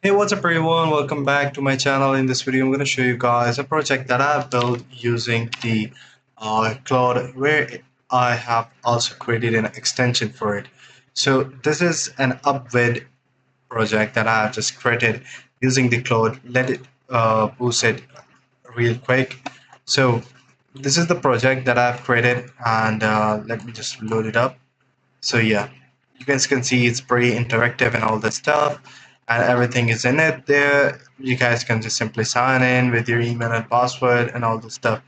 Hey, what's up everyone? Welcome back to my channel. In this video, I'm going to show you guys a project that I built using the Claude, where I have also created an extension for it. So this is an upwid project that I have just created using the Claude. Let it boost it real quick. So this is the project that I've created, and let me just load it up. So yeah, you guys can see it's pretty interactive and all that stuff, and everything is in it there. You guys can just simply sign in with your email and password and all this stuff.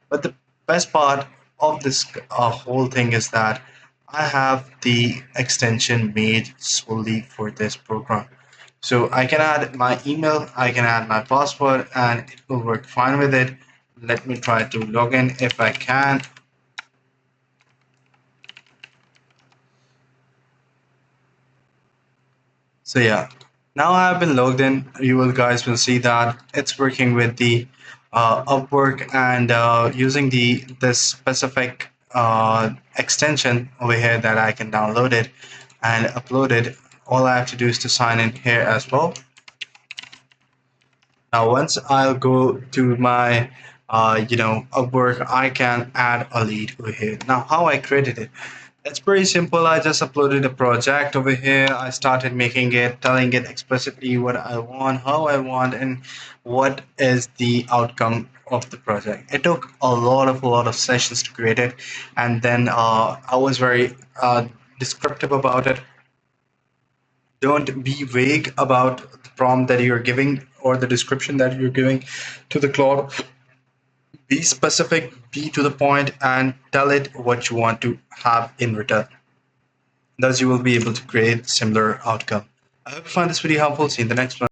But the best part of this whole thing is that I have the extension made solely for this program. So I can add my email, I can add my password, and it will work fine with it. Let me try to log in if I can. So yeah, now I have been logged in. You will guys will see that it's working with the Upwork and using the this specific extension over here that I can download it and upload it. All I have to do is to sign in here as well. Now, once I'll go to my, Upwork, I can add a lead over here. Now, how I created it. It's pretty simple. I just uploaded a project over here. I started making it, telling it explicitly what I want, how I want, and what is the outcome of the project. It took a lot of sessions to create it, and then I was very descriptive about it. Don't be vague about the prompt that you're giving or the description that you're giving to the Claude. Be specific, be to the point, and tell it what you want to have in return. Thus, you will be able to create similar outcome. I hope you find this video helpful. See you in the next one.